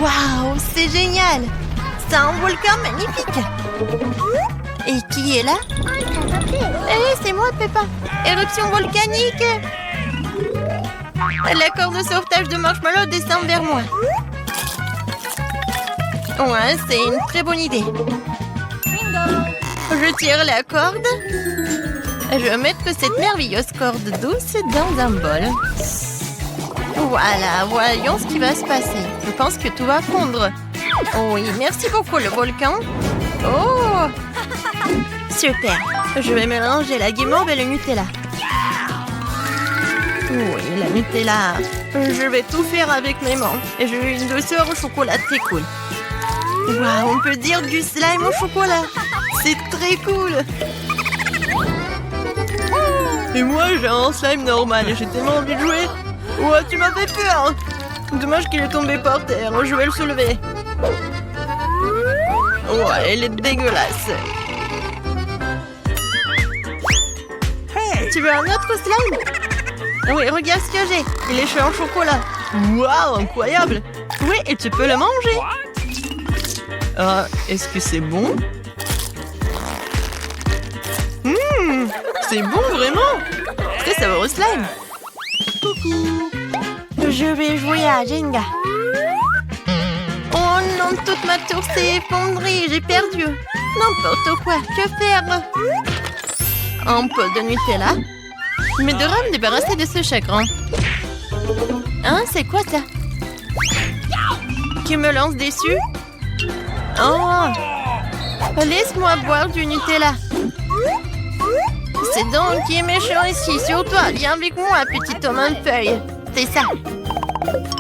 Waouh, c'est génial! C'est un volcan magnifique! Et qui est là? Eh, c'est moi, Peppa! Éruption volcanique! La corde de sauvetage de Marshmallow descend vers moi. Ouais, c'est une très bonne idée. Je tire la corde. Je vais mettre cette merveilleuse corde douce dans un bol. Voilà, voyons ce qui va se passer. Je pense que tout va fondre. Oui, merci beaucoup le volcan. Oh! Super. Je vais mélanger la guimauve et le Nutella. Oui, la Nutella. Je vais tout faire avec mes mains. Et j'ai une douceur au chocolat très cool. Waouh, on peut dire du slime au chocolat. C'est très cool. Et moi, j'ai un slime normal et j'ai tellement envie de jouer. Ouais, tu m'as fait peur. Dommage qu'il est tombé par terre. Je vais le soulever. Ouais, il est dégueulasse. Hey, tu veux un autre slime? Oui, regarde ce que j'ai. Il est chaud en chocolat. Waouh, incroyable. Oui, et tu peux le manger. Est-ce que c'est bon? C'est bon, vraiment. Très savoureux slime. Coucou. Je vais jouer à Jenga. Oh non, toute ma tour s'est effondrée. J'ai perdu. N'importe quoi. Que faire? Un peu de Nutella. Mais devrais me débarrasser de ce chagrin. Hein, c'est quoi ça? Qui me lance dessus? Oh! Laisse-moi boire du Nutella. C'est donc qui est méchant ici. Sur toi, viens avec moi, petit homme en feuille. C'est ça.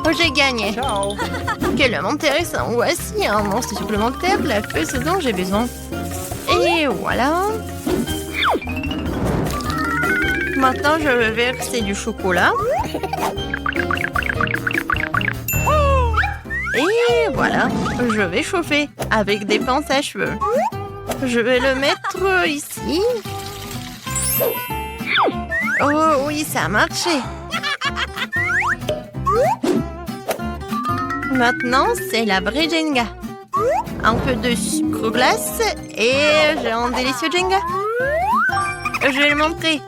Oh, j'ai gagné. Ciao. Quel homme intéressant. Voici un monstre supplémentaire, la feuille, ce dont j'ai besoin. Et voilà. Maintenant, je vais verser du chocolat. Et voilà, je vais chauffer avec des pinces à cheveux. Je vais le mettre ici. Oh oui, ça a marché. Maintenant, c'est la vraie Jenga. Un peu de sucre glace et j'ai un délicieux Jenga. Je vais le montrer.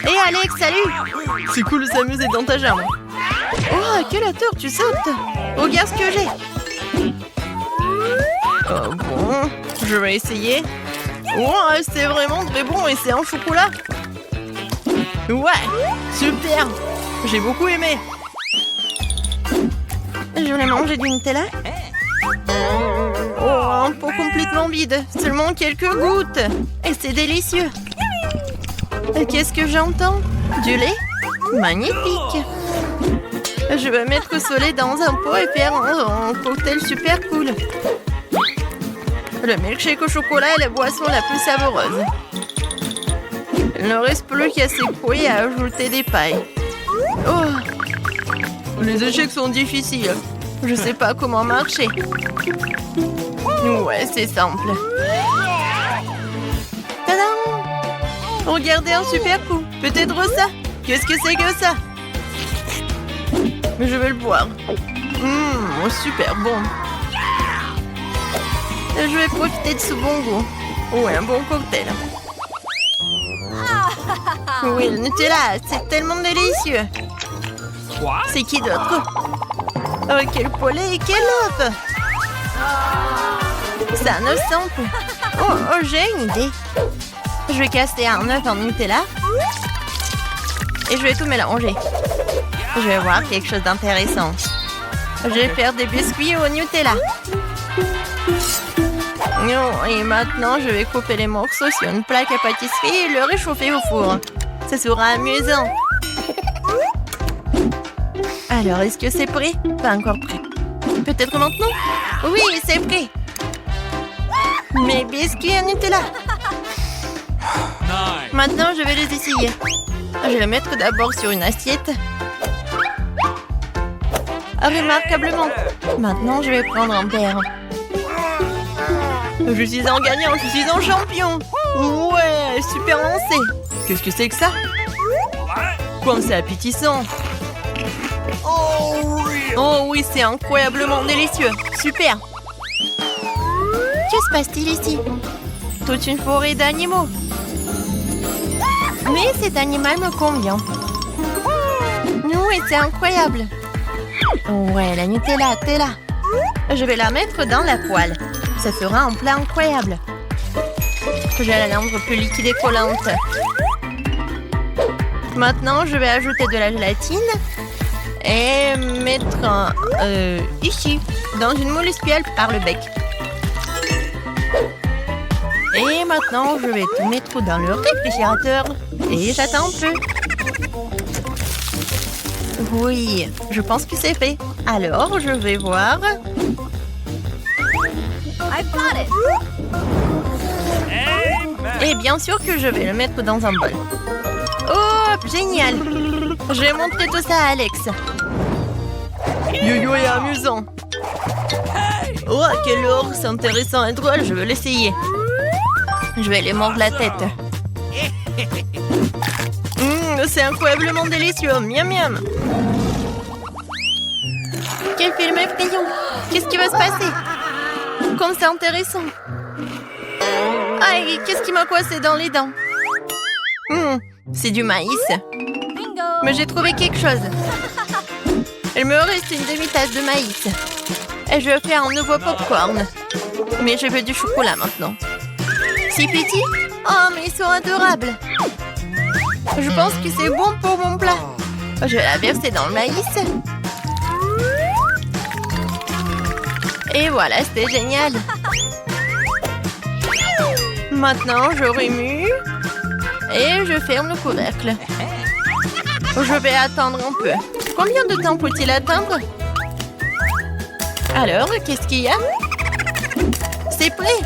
Hé Alex, salut! C'est cool de s'amuser dans ta jambe. Oh, à quelle hauteur tu sautes? Regarde ce que j'ai. Oh bon, je vais essayer. Oh, c'est vraiment très bon et c'est en chocolat. Ouais, super. J'ai beaucoup aimé. Je voulais manger du Nutella. Oh, un pot complètement vide. Seulement quelques gouttes. Et c'est délicieux. Qu'est-ce que j'entends? Du lait? Magnifique. Je vais mettre ce lait dans un pot et faire un cocktail super cool. Le milkshake au chocolat est la boisson la plus savoureuse. Il ne reste plus qu'à secouer et à ajouter des pailles. Oh! Les échecs sont difficiles. Je sais pas comment marcher. Ouais, c'est simple. Tadam! Regardez un super coup. Peut-être ça. Qu'est-ce que c'est que ça? Je vais le boire. Super bon. Je vais profiter de ce bon goût. Ouais, un bon cocktail. Oui, le Nutella, c'est tellement délicieux. C'est qui d'autre? Oh, quel poulet et quel œuf! C'est un œuf simple. Oh, j'ai une idée. Je vais casser un œuf en Nutella. Et je vais tout mélanger. Je vais voir quelque chose d'intéressant. Je vais faire des biscuits au Nutella. Et maintenant, je vais couper les morceaux sur une plaque à pâtisserie et le réchauffer au four. Ça sera amusant. Alors, est-ce que c'est prêt? Pas encore prêt. Peut-être maintenant? Oui, c'est prêt. Mes biscuits à Nutella. Maintenant, je vais les essayer. Je vais les mettre d'abord sur une assiette. Remarquablement. Maintenant, je vais prendre un verre. Je suis un gagnant, je suis un champion. Ouais, super lancé. Qu'est-ce que c'est que ça? Comme c'est appétissant. Oh oui, c'est incroyablement délicieux. Super. Que se passe-t-il ici? Toute une forêt d'animaux. Mais cet animal me convient. Oui, c'est incroyable. Ouais, la Nutella, t'es là. Je vais la mettre dans la poêle. Ça fera un plat incroyable. J'ai la rendre plus liquide et collante. Maintenant, je vais ajouter de la gélatine et mettre ici, dans une moule espiègle par le bec. Et maintenant, je vais tout mettre dans le réfrigérateur et j'attends un peu. Oui, je pense que c'est fait. Alors, je vais voir. Et bien sûr que je vais le mettre dans un bol. Oh, génial! Je vais montrer tout ça à Alex. Yo-yo est amusant. Oh, quel or! C'est intéressant et drôle, je veux l'essayer. Je vais lui mordre la tête. C'est incroyablement délicieux. Miam miam. Quel film effrayant! Qu'est-ce qui va se passer? Comme c'est intéressant. Aïe, qu'est-ce qui m'a coincé dans les dents? C'est du maïs. Bingo. Mais j'ai trouvé quelque chose. Il me reste une demi-tasse de maïs. Et je vais faire un nouveau popcorn. Mais je veux du chocolat maintenant. C'est petit? Oh, mais ils sont adorables. Je pense que c'est bon pour mon plat. Je vais la verser dans le maïs. Et voilà, c'était génial. Maintenant, je remue. Et je ferme le couvercle. Je vais attendre un peu. Combien de temps faut-il attendre? Alors, qu'est-ce qu'il y a? C'est prêt.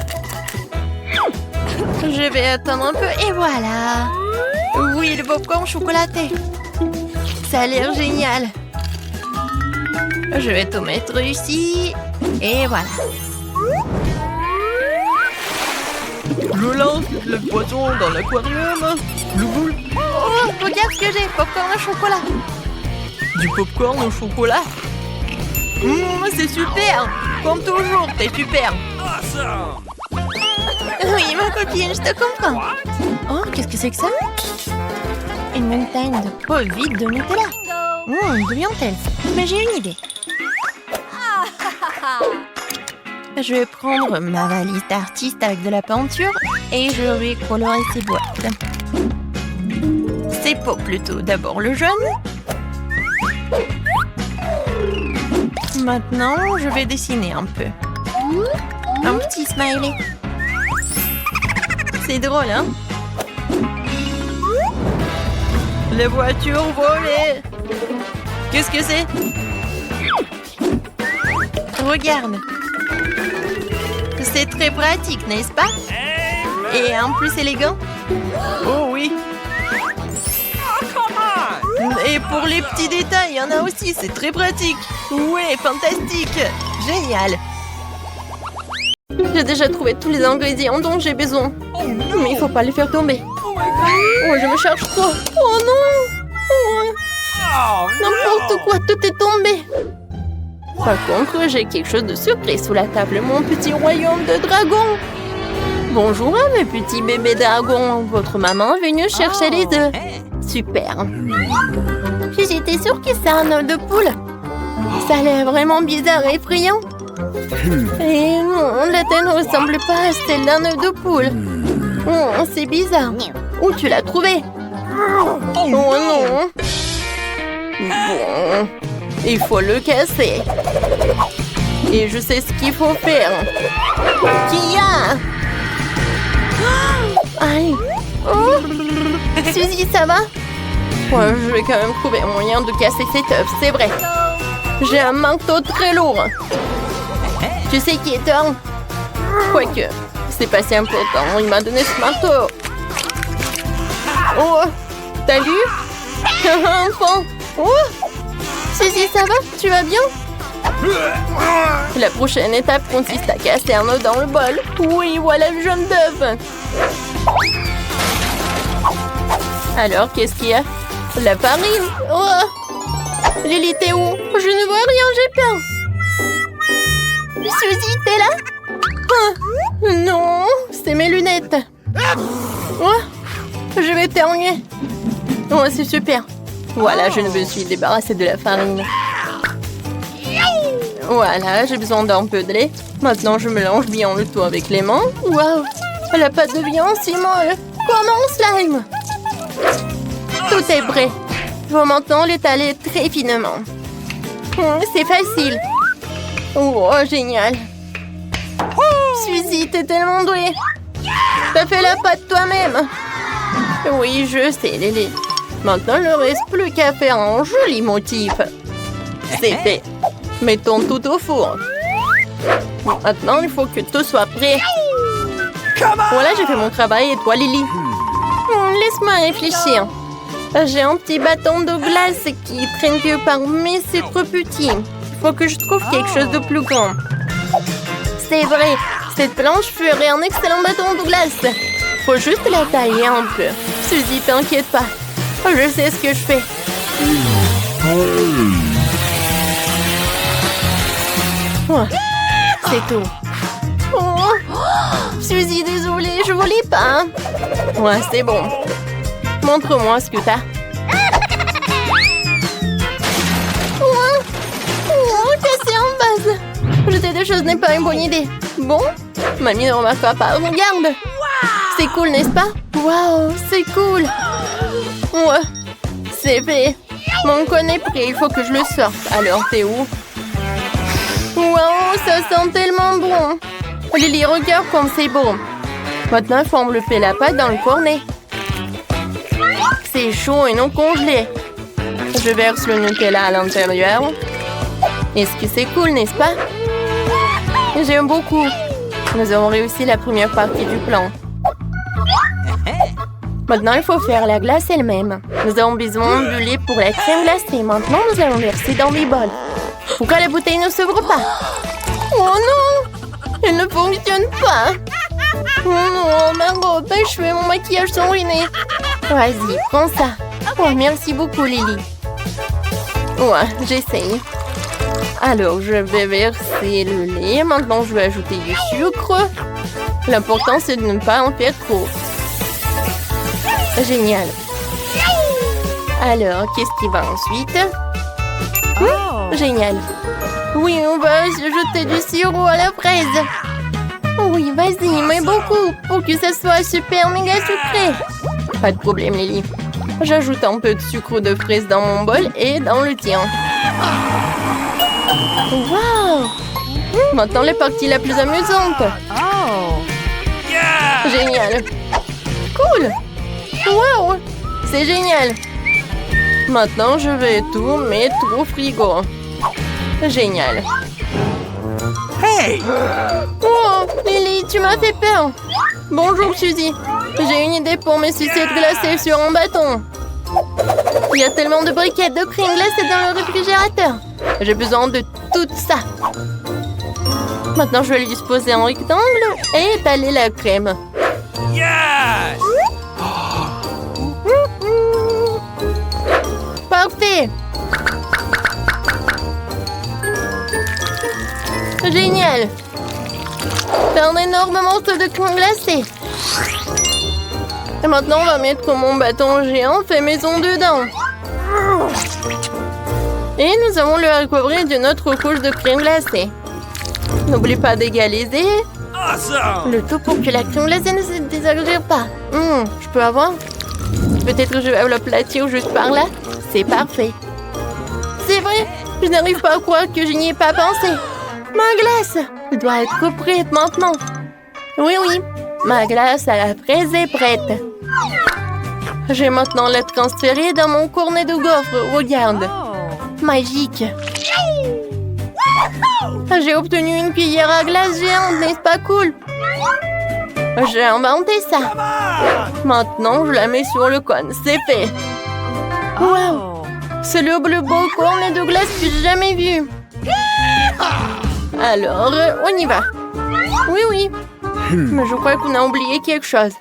Je vais attendre un peu et voilà. Oui, le popcorn chocolaté. Ça a l'air génial. Je vais tout mettre ici. Et voilà. Je lance le poisson dans l'aquarium. Oh, regarde ce que j'ai. Popcorn au chocolat. Du popcorn au chocolat? C'est super. Comme toujours, t'es super. Oui, ma copine, je te comprends. Oh, qu'est-ce que c'est que ça? Une montagne de peau vide de Nutella. D'où vient-elle? Mais j'ai une idée. Je vais prendre ma valise d'artiste avec de la peinture et je vais colorer ces boîtes. Ces pots plutôt. D'abord le jaune. Maintenant, je vais dessiner un peu. Un petit smiley. C'est drôle, hein? Les voitures volées. Qu'est-ce que c'est? Regarde. C'est très pratique, n'est-ce pas? Et en plus élégant. Oh oui. Et pour les petits détails, il y en a aussi, c'est très pratique. Ouais, fantastique. Génial. J'ai déjà trouvé tous les ingrédients dont j'ai besoin. Mais il faut pas les faire tomber. Oh, je me charge trop. Oh non. N'importe quoi, tout est tombé. Par contre, j'ai quelque chose de secret sous la table. Mon petit royaume de dragons. Bonjour à mes petits bébés dragons. Votre maman est venue chercher les œufs. Super. J'étais sûre que c'est un œuf de poule. Ça a l'air vraiment bizarre et effrayant. Et non, la tête ne ressemble pas à celle d'un œuf de poule. Oh, c'est bizarre. Où tu l'as trouvé? Oh non. Bon, il faut le casser. Et je sais ce qu'il faut faire. Kia! Aïe! Oh! Suzy, ça va? Ouais, je vais quand même trouver un moyen de casser cet œuf, c'est vrai. J'ai un manteau très lourd. Tu sais qui est un? Quoique, c'est pas si important. Il m'a donné ce manteau. Oh! T'as lu? Enfant! Oh! Suzy, ça va? Tu vas bien? La prochaine étape consiste à casser un œuf dans le bol. Oui, voilà le jaune d'œuf. Alors, qu'est-ce qu'il y a? La farine. Oh! Lily, t'es où? Je ne vois rien, j'ai peur. Suzy, t'es là? Ah, non, c'est mes lunettes. Oh, je vais éternuer. Oh, c'est super. Voilà, je me suis débarrassée de la farine. Voilà, j'ai besoin d'un peu de lait. Maintenant, je mélange bien le tout avec les mains. Waouh, la pâte devient si molle. Comme un slime. Tout est prêt. Il faut maintenant l'étaler très finement. C'est facile. Oh, génial. Suzy, t'es tellement douée. T'as fait la pâte toi-même. Oui, je sais, Lily. Maintenant, il ne reste plus qu'à faire un joli motif. C'est fait. Mettons tout au four. Maintenant, il faut que tout soit prêt. Voilà, j'ai fait mon travail. Et toi, Lily? Laisse-moi réfléchir. J'ai un petit bâton de glace qui traîne quelque part, mais c'est trop petit. Il faut que je trouve quelque chose de plus grand. C'est vrai, cette planche ferait un excellent bâton de glace. Faut juste la tailler un peu. Suzy, t'inquiète pas. Je sais ce que je fais. Oh, c'est tout. Oh, Suzy, désolée, je voulais pas. Ouais, c'est bon. Montre-moi ce que t'as. Oh, casser en base. Jeter des choses n'est pas une bonne idée. Bon, mamie ne remarquera pas. Regarde. C'est cool, n'est-ce pas? Waouh, c'est cool. Ouais, c'est fait. Mon cône est prêt, il faut que je le sorte. Alors, t'es où? Waouh, ça sent tellement bon. Lily, regarde comme c'est beau. Maintenant, il faut envelopper la pâte dans le cornet. C'est chaud et non congelé. Je verse le Nutella à l'intérieur. Est-ce que c'est cool, n'est-ce pas? J'aime beaucoup. Nous avons réussi la première partie du plan. Maintenant, il faut faire la glace elle-même. Nous avons besoin du lait pour la crème glacée. Maintenant, nous allons verser dans les bols. Pourquoi la bouteille ne s'ouvre pas? Oh non! Elle ne fonctionne pas. Oh non, ma robe, mes cheveux, mon maquillage sont ruinés. Vas-y, prends ça. Oh, merci beaucoup, Lily. Ouais, j'essaye. Alors, je vais verser le lait. Maintenant, je vais ajouter du sucre. L'important, c'est de ne pas en faire trop. Génial. Alors, qu'est-ce qui va ensuite? Génial. Oui, on va jeter du sirop à la fraise. Oui, vas-y, mais beaucoup, pour que ça soit super méga sucré. Pas de problème, Lily. J'ajoute un peu de sucre de fraise dans mon bol et dans le tien. Wow! Maintenant, la partie la plus amusante. Génial. Cool. Wow! C'est génial. Maintenant, je vais tout mettre au frigo. Génial. Hey! Oh, Lily, tu m'as fait peur. Bonjour, Suzy. J'ai une idée pour mes sucettes glacées sur un bâton. Il y a tellement de briquettes de crème glacée dans le réfrigérateur. J'ai besoin de tout ça. Maintenant, je vais lui disposer en rectangle et étaler la crème. Yes! Parfait. Génial. C'est un énorme morceau de crème glacée. Et maintenant, on va mettre mon bâton géant fait maison dedans. Et nous allons le recouvrir d'une autre couche de crème glacée. N'oublie pas d'égaliser Awesome! le tout pour que la crème glacée ne se désagrège pas. Je peux avoir? Peut-être que je vais l'aplatir juste par là. C'est parfait. C'est vrai, je n'arrive pas à croire que je n'y ai pas pensé. Ma glace doit être prête maintenant. Oui, ma glace à la fraise est prête. Je vais maintenant la transférer dans mon cornet de gaufres. Regarde. Magique. J'ai obtenu une cuillère à glace géante, n'est-ce pas cool? J'ai inventé ça. Maintenant, je la mets sur le cône. C'est fait. Wow! C'est le plus beau cornet de glace que j'ai jamais vu. Alors, on y va. Oui. Mais je crois qu'on a oublié quelque chose.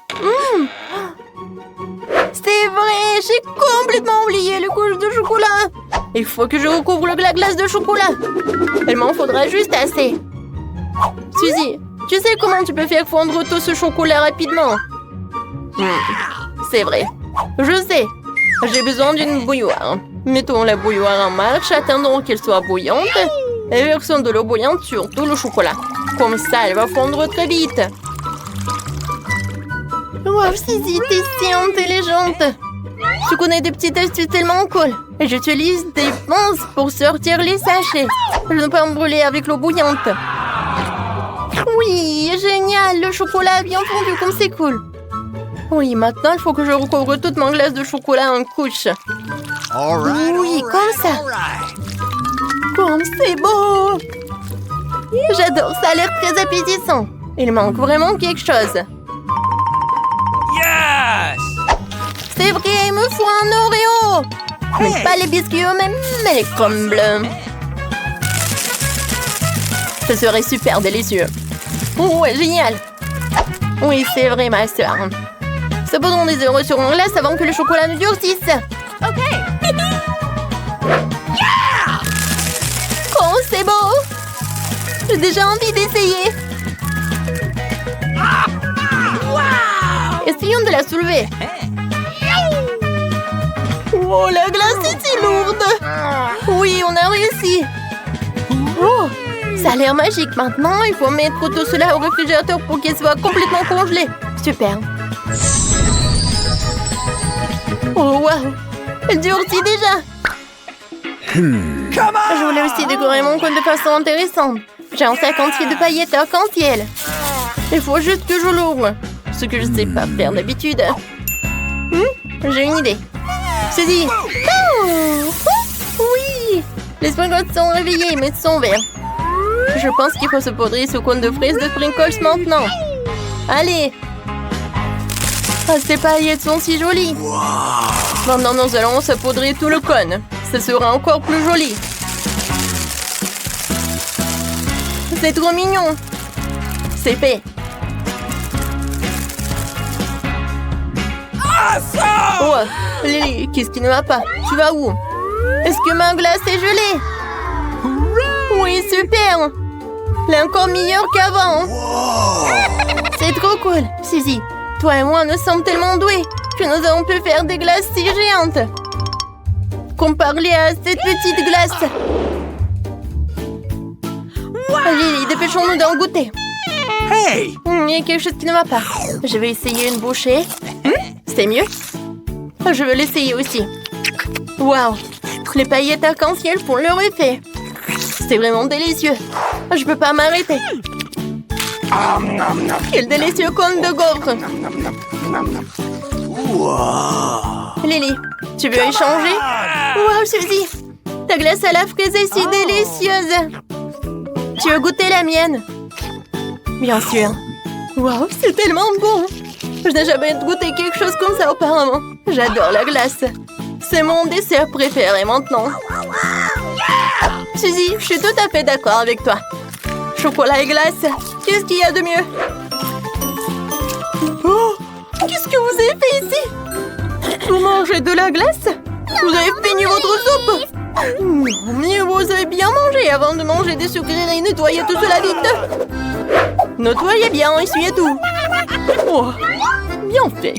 C'est vrai, j'ai complètement oublié le couche de chocolat. Il faut que je recouvre la glace de chocolat. Il m'en faudra juste assez. Suzy, tu sais comment tu peux faire fondre tout ce chocolat rapidement? C'est vrai. Je sais. J'ai besoin d'une bouilloire. Mettons la bouilloire en marche, attendons qu'elle soit bouillante et versons de l'eau bouillante sur tout le chocolat. Comme ça, elle va fondre très vite. Wow, Suzy, t'es si intelligente. Tu connais des petites astuces tellement cool. Et j'utilise des pinces pour sortir les sachets. Je ne peux pas me brûler avec l'eau bouillante. Oui, génial, le chocolat a bien fondu, comme c'est cool. Oui, maintenant, il faut que je recouvre toute ma glace de chocolat en couche. Oui, comme ça. Comme c'est beau. J'adore, ça a l'air très appétissant. Il manque vraiment quelque chose. Yes! C'est vrai, il me faut un Oreo. Mais pas les biscuits eux-mêmes, mais les crumbles. Ce serait super délicieux. Ouais, génial. Oui, c'est vrai, ma soeur. Saboutons des Oreos sur mon glace avant que le chocolat ne durcisse. Ok. Oh, c'est beau. J'ai déjà envie d'essayer. Essayons de la soulever. Oh, la glace est si lourde. Oui, on a réussi. Oh, ça a l'air magique. Maintenant, il faut mettre tout cela au réfrigérateur pour qu'il soit complètement congelé. Super. Oh, waouh. Elle durcit déjà. Je voulais aussi décorer mon cône de façon intéressante. J'ai un sac entier de paillettes arc-en-ciel. Il faut juste que je l'ouvre. Ce que je ne sais pas faire d'habitude. J'ai une idée. Suzy. Oh, oui. Les sprinkles sont réveillés et mettent son verre. Je pense qu'il faut se poudrer ce cône de fraises de sprinkles maintenant. Allez. Ah, ces paillettes sont si jolies. Maintenant, nous allons saupoudrer tout le cône. Ce sera encore plus joli. C'est trop mignon. C'est fait. Oh, Lily, qu'est-ce qui ne va pas? Tu vas où? Est-ce que ma glace est gelée? Oui, super. Elle est encore meilleure qu'avant. C'est trop cool. Suzy, toi et moi, nous sommes tellement doués que nous avons pu faire des glaces si géantes. Comparé à cette petite glace. Lily, dépêchons-nous d'en goûter. Hey! Il y a quelque chose qui ne va pas. Je vais essayer une bouchée. C'est mieux? Je vais l'essayer aussi. Waouh! Les paillettes arc-en-ciel font leur effet. C'est vraiment délicieux. Je peux pas m'arrêter. Quel délicieux cône de gaufre. Lily, tu veux échanger? Waouh, Suzy! Ta glace à la fraise est si délicieuse. Tu veux goûter la mienne? Bien sûr. Waouh, c'est tellement bon. Je n'ai jamais goûté quelque chose comme ça auparavant. J'adore la glace. C'est mon dessert préféré maintenant. Suzy, je suis tout à fait d'accord avec toi. Chocolat et glace, qu'est-ce qu'il y a de mieux? Oh, qu'est-ce que vous avez fait ici? Vous mangez de la glace? Vous avez fini votre soupe? Mieux, vous avez bien mangé avant de manger des sucreries. Nettoyez tout cela vite. Nettoyez bien, essuyez tout. Oh, bien fait.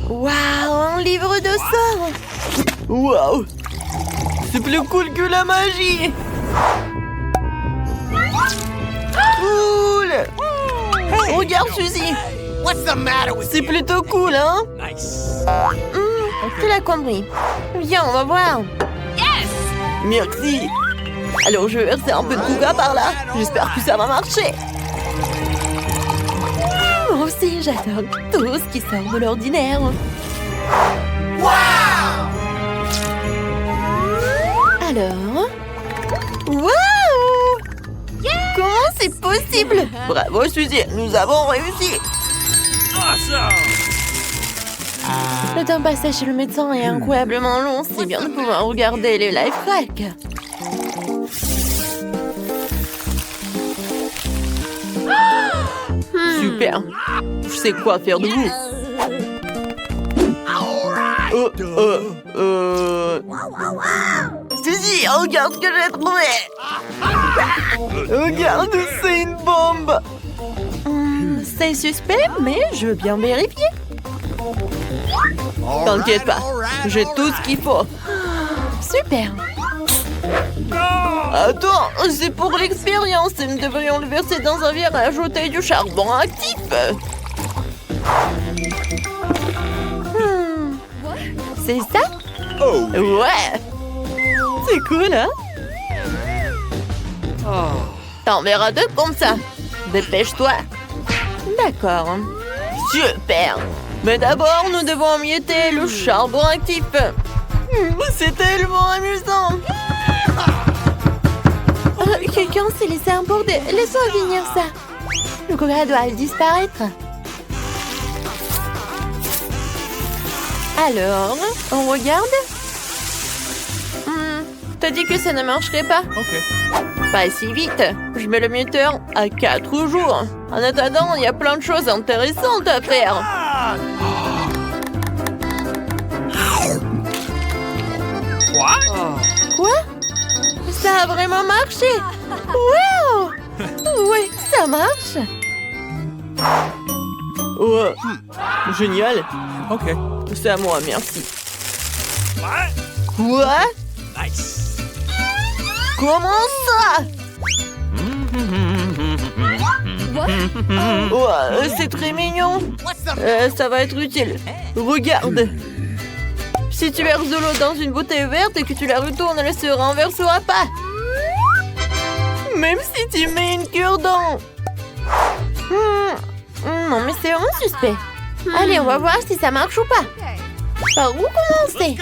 Waouh, un livre de sorts. Waouh, c'est plus cool que la magie. Cool. Hey. Regarde, Suzy. What's the matter with C'est plutôt cool, hein? Nice. Tu l'as compris. Viens, on va voir. Yes! Merci. Alors, je vais verser un peu de coca par là. J'espère que ça va marcher. Moi aussi, j'adore tout ce qui sort de l'ordinaire. Wow! Alors... Waouh! Comment c'est possible? Bravo, Suzy, nous avons réussi. Awesome! Le temps passé chez le médecin est incroyablement long. C'est bien de pouvoir regarder les life hacks. Super. Je sais quoi faire de vous. Suzy, regarde ce que j'ai trouvé. Regarde, c'est une bombe. C'est suspect, mais je veux bien vérifier. T'inquiète pas, j'ai tout ce qu'il faut. Super. Attends, c'est pour l'expérience. Nous devrions le verser dans un verre et ajouter du charbon actif. C'est ça? Oh. Ouais. C'est cool, hein? T'en verras deux comme ça. Dépêche-toi. D'accord. Super. Mais d'abord, nous devons emietter le charbon actif. C'est tellement amusant. Quelqu'un s'est laissé emporter. Laisse-moi finir ça. Le coca doit disparaître. Alors, on regarde. T'as dit que ça ne marcherait pas? Ok. Pas si vite. Je mets le minuteur à 4 jours. En attendant, il y a plein de choses intéressantes à faire. Quoi? Ça a vraiment marché! Wow! Oui, ça marche! Ouais. Génial! Ok. C'est à moi, merci. What? Quoi? Nice. Comment ça? Ouais, c'est très mignon. Ça va être utile. Regarde. Si tu verses de l'eau dans une bouteille verte et que tu la retournes, elle se renversera pas. Même si tu mets une cure-dent. Non, mais c'est vraiment suspect. Allez, on va voir si ça marche ou pas. Par où commencer?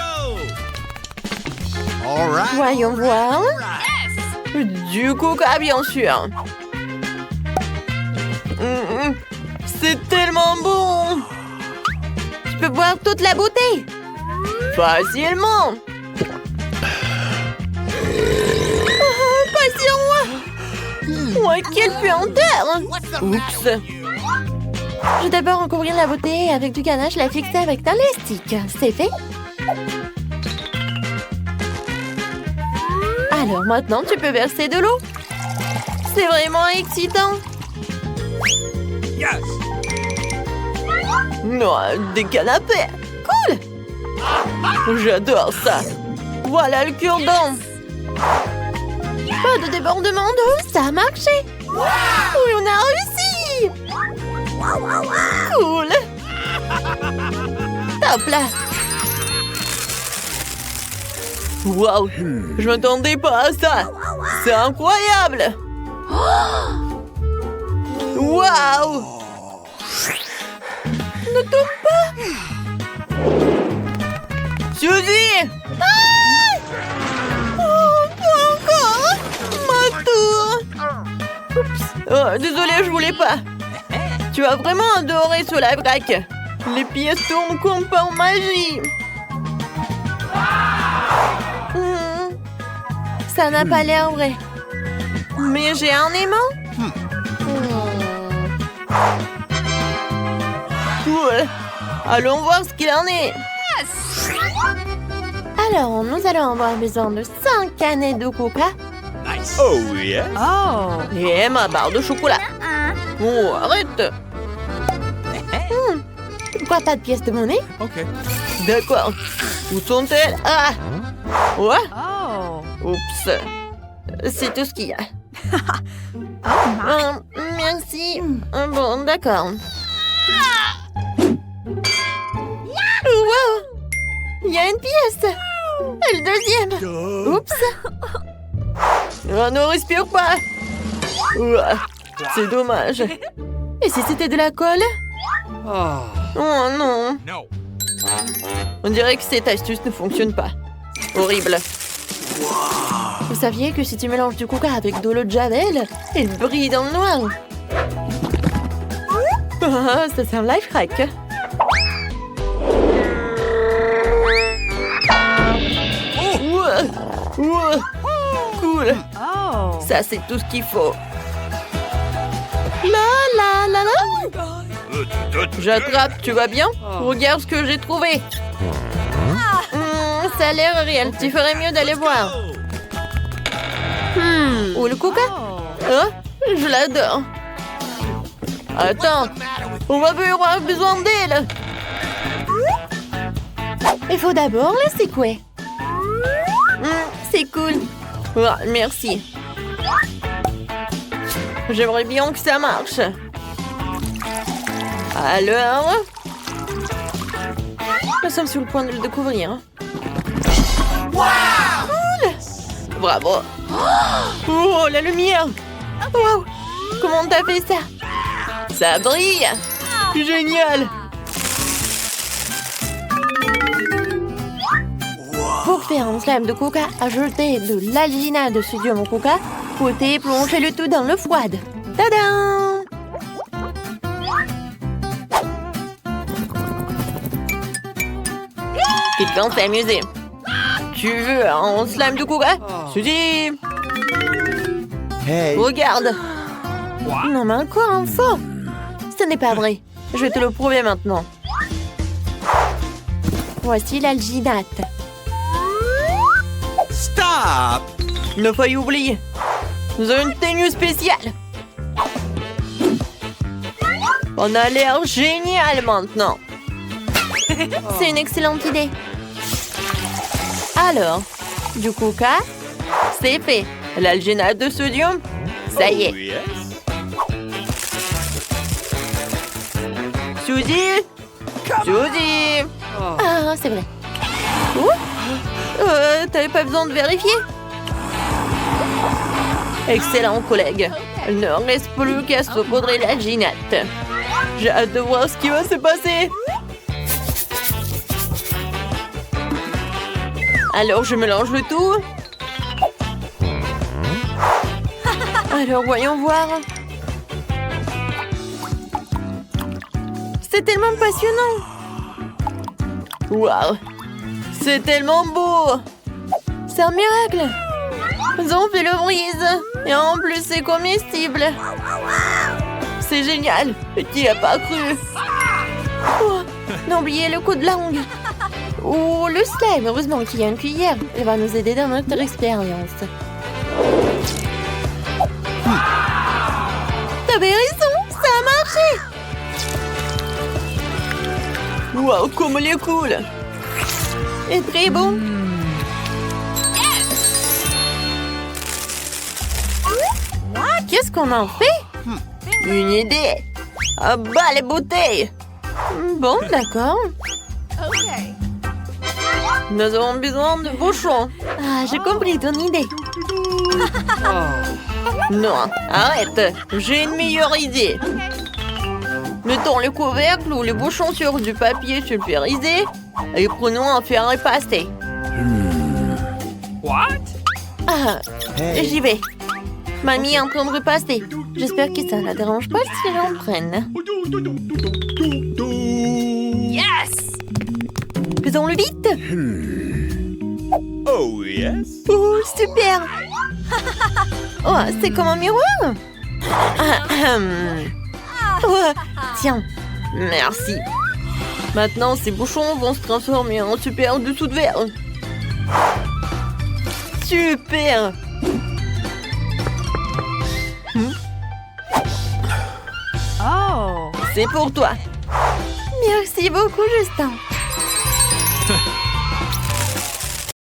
Voyons voir. Du coca, bien sûr. C'est tellement bon. Tu peux boire toute la bouteille. Facilement. Pas sur moi. Ouais, quelle puanteur. Oups. Je vais d'abord recouvrir la bouteille avec du ganache et la fixer avec un élastique. C'est fait. Alors maintenant, tu peux verser de l'eau. C'est vraiment excitant. Yes. Non, des canapés. Cool. J'adore ça. Voilà le cure-dent. Pas de débordement d'eau, ça a marché. Oui, on a réussi. Cool. Top là. Wow, je m'attendais pas à ça. C'est incroyable. Wow. Ne tombe pas. Suzy. Oh, pas encore. Ma tour. Oups. Oh, désolée, je voulais pas. Tu as vraiment adoré ce live hack. Les pièces tournent comme par magie. Ça n'a pas l'air vrai. Mais j'ai un aimant. Cool. Allons voir ce qu'il en est. Alors, nous allons avoir besoin de 5 canettes de coca. Nice. Oh yes. Et ma barre de chocolat. Oh, arrête. Pourquoi pas de pièces de monnaie? Ok. D'accord. Où sont-elles? Ah! Ouais? Oups. C'est tout ce qu'il y a. Merci. Bon, d'accord. Wow! Il y a une pièce. Et le deuxième. Oups. Oh, ne respire pas. Ouah, c'est dommage. Et si c'était de la colle? Oh non. No. On dirait que cette astuce ne fonctionne pas. Horrible. Vous saviez que si tu mélanges du coca avec de l'eau de Javel, elle brille dans le noir. Ah, ça c'est un life hack. Ouah, ouah, cool. Ça c'est tout ce qu'il faut. La la la la. J'attrape, tu vas bien? Regarde ce que j'ai trouvé. ça a l'air réel. Tu ferais mieux d'aller voir. Où le coca? Oh, je l'adore. Attends, on va plus avoir besoin d'elle. Il faut d'abord la secouer. C'est cool. Oh, merci. J'aimerais bien que ça marche. Alors, nous sommes sur le point de le découvrir. Cool. Bravo. Oh, la lumière. Wow. Comment t'as fait ça? Ça brille. Génial. Pour faire un slime de coca, ajoutez de l'alginate de sodium au coca. Fouettez et plongez le tout dans l'eau froide. Tadam! Quelqu'un s'est amusé. Tu veux un slime de coca? Suzy! Hey. Regarde! Non mais encore un faux! Ce n'est pas vrai. Je vais te le prouver maintenant. Voici l'alginate. Stop! Ne failli oublier. Nous avons une tenue spéciale. On a l'air génial maintenant. C'est une excellente idée. Alors, du coca, c'est fait. L'alginate de sodium, ça y est. Oh, yes. Suzy! Suzy! Ah, c'est vrai. T'avais pas besoin de vérifier? Excellent, collègue. Il ne reste plus qu'à saupoudrer l'alginate. J'ai hâte de voir ce qui va se passer. Alors, je mélange le tout. Alors, voyons voir. C'est tellement passionnant. Waouh! C'est tellement beau! C'est un miracle! Ils ont fait le brise! Et en plus, c'est comestible! C'est génial! Qui a pas cru? Oh, n'oubliez le coup de langue! Oh, le slime! Heureusement qu'il y a une cuillère. Elle va nous aider dans notre expérience. T'avais raison! Ça a marché! Waouh, comme elle est cool! Et très bon! Qu'est-ce qu'on en fait? Une idée! Ah bah les bouteilles! Bon, d'accord. Nous avons besoin de bouchons. Ah, j'ai compris ton idée. Non, arrête! J'ai une meilleure idée. Mettons le couvercle ou le bouchon sur du papier sulfurisé et prenons un fer à repasser. What? Ah, Hey. j'y vais. Mamie est en train de repasser. J'espère que ça ne la dérange pas si j'en prenne. Yes! Faisons-le vite. Oh, yes. Oh, super. Oh, c'est comme un miroir. Oh, tiens, merci. Maintenant, ces bouchons vont se transformer en super dessous de verre. Super. Oh. C'est pour toi. Merci beaucoup, Justin.